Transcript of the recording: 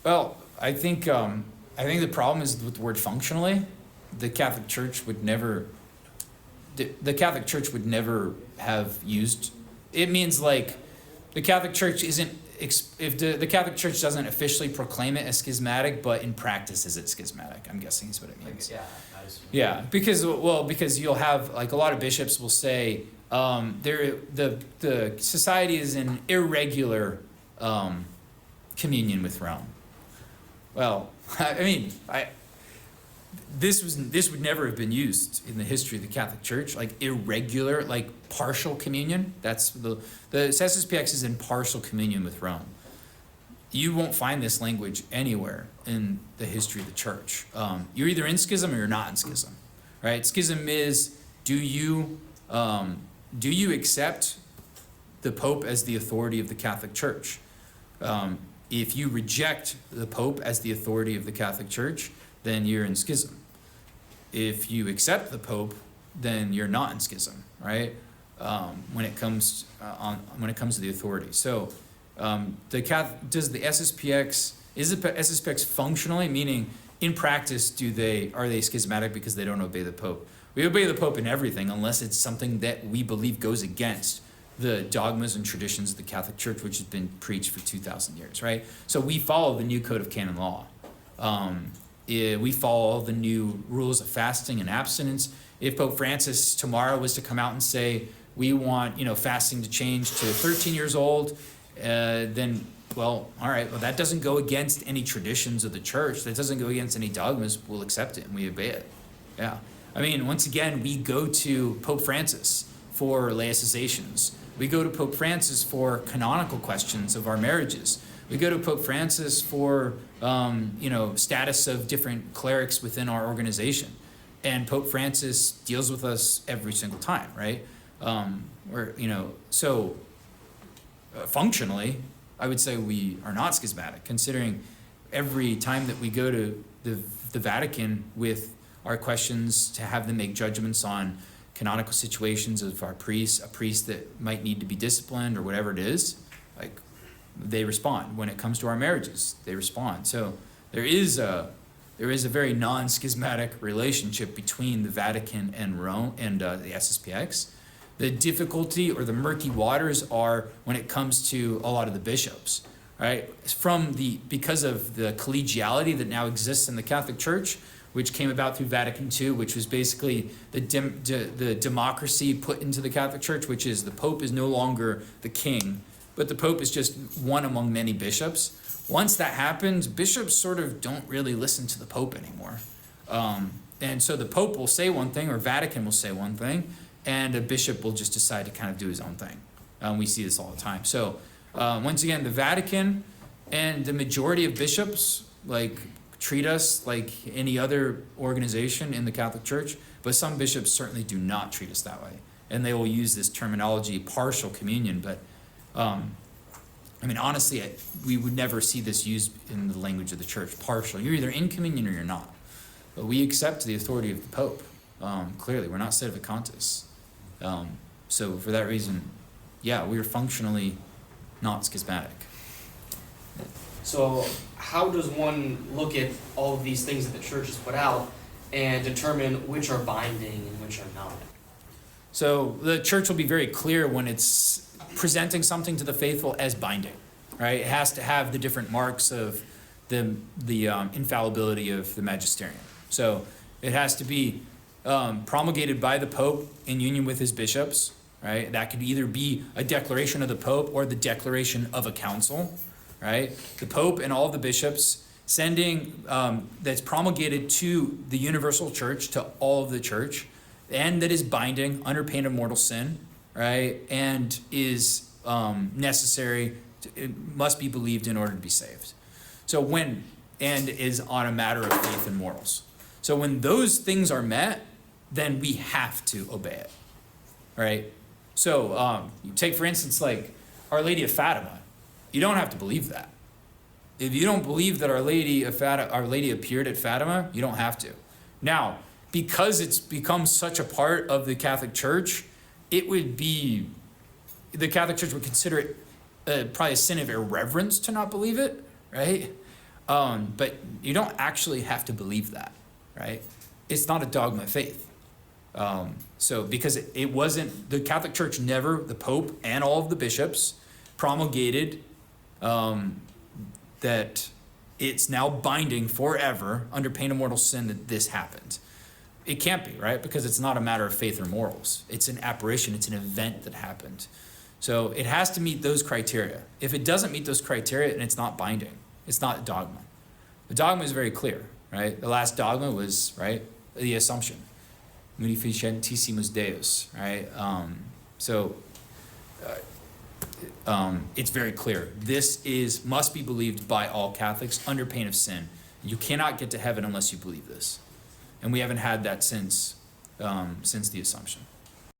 Well, I think the problem is with the word functionally. The Catholic Church would never. The Catholic Church would never have used. It means like, the Catholic Church isn't. If the Catholic Church doesn't officially proclaim it as schismatic, but in practice is it schismatic? I'm guessing is what it means. Yeah, I assume. Yeah, because you'll have, like, a lot of bishops will say the society is in irregular communion with Rome. Well, I mean, this would never have been used in the history of the Catholic Church, like irregular, like partial communion. That's the SSPX is in partial communion with Rome. You won't find this language anywhere in the history of the church. You're either in schism or you're not in schism, right? Schism is, do you accept the Pope as the authority of the Catholic Church? If you reject the Pope as the authority of the Catholic Church, then you're in schism. If you accept the Pope, then you're not in schism, right? When it comes to the authority. So, does the SSPX, is the SSPX functionally, meaning in practice, are they schismatic because they don't obey the Pope? We obey the Pope in everything unless it's something that we believe goes against the dogmas and traditions of the Catholic Church, which has been preached for 2,000 years, right? So we follow the new code of canon law. We follow the new rules of fasting and abstinence. If Pope Francis tomorrow was to come out and say, we want, fasting to change to 13 years old, then, well, all right, well, that doesn't go against any traditions of the church. That doesn't go against any dogmas. We'll accept it and we obey it. Yeah. I mean, once again, we go to Pope Francis for laicizations. We go to Pope Francis for canonical questions of our marriages. We go to Pope Francis for, status of different clerics within our organization. And Pope Francis deals with us every single time, right? Functionally, I would say we are not schismatic, considering every time that we go to the Vatican with our questions to have them make judgments on canonical situations of our priests, a priest that might need to be disciplined or whatever it is, like, they respond. When it comes to our marriages, they respond. So there is a very non-schismatic relationship between the Vatican and Rome and the SSPX. The difficulty or the murky waters are when it comes to a lot of the bishops, right? Because of the collegiality that now exists in the Catholic Church, which came about through Vatican II, which was basically the democracy put into the Catholic Church, which is the Pope is no longer the king, but the Pope is just one among many bishops. Once that happens, bishops sort of don't really listen to the Pope anymore. And so the Pope will say one thing, or Vatican will say one thing, and a bishop will just decide to kind of do his own thing. We see this all the time. So once again, the Vatican and the majority of bishops, treat us like any other organization in the Catholic Church, but some bishops certainly do not treat us that way. And they will use this terminology, partial communion, but honestly, we would never see this used in the language of the church, partial. You're either in communion or you're not. But we accept the authority of the Pope. Clearly, we're not sedevacantists. So for that reason, yeah, we are functionally not schismatic. So how does one look at all of these things that the church has put out and determine which are binding and which are not? So the church will be very clear when it's presenting something to the faithful as binding, right? It has to have the different marks of the infallibility of the magisterium. So it has to be promulgated by the Pope in union with his bishops, right? That could either be a declaration of the Pope or the declaration of a council, right? The Pope and all the bishops sending, that's promulgated to the universal church, to all of the church, and that is binding under pain of mortal sin, right? And is necessary, it must be believed in order to be saved. So and is on a matter of faith and morals. So when those things are met, then we have to obey it, right? So you take, for instance, like Our Lady of Fatima. You don't have to believe that. If you don't believe that Our Lady appeared at Fatima, you don't have to. Now, because it's become such a part of the Catholic Church, the Catholic Church would consider it probably a sin of irreverence to not believe it, right? But you don't actually have to believe that, right? It's not a dogma of faith. So because it wasn't, the Catholic Church never, the Pope and all of the bishops promulgated that it's now binding forever under pain of mortal sin that this happened. It can't be, right? Because it's not a matter of faith or morals. It's an apparition. It's an event that happened. So it has to meet those criteria. If it doesn't meet those criteria, then it's not binding. It's not a dogma. The dogma is very clear, right? The last dogma was, right, the Assumption. Munificentissimus Deus, right? It's very clear. This must be believed by all Catholics under pain of sin. You cannot get to heaven unless you believe this. And we haven't had that since the Assumption.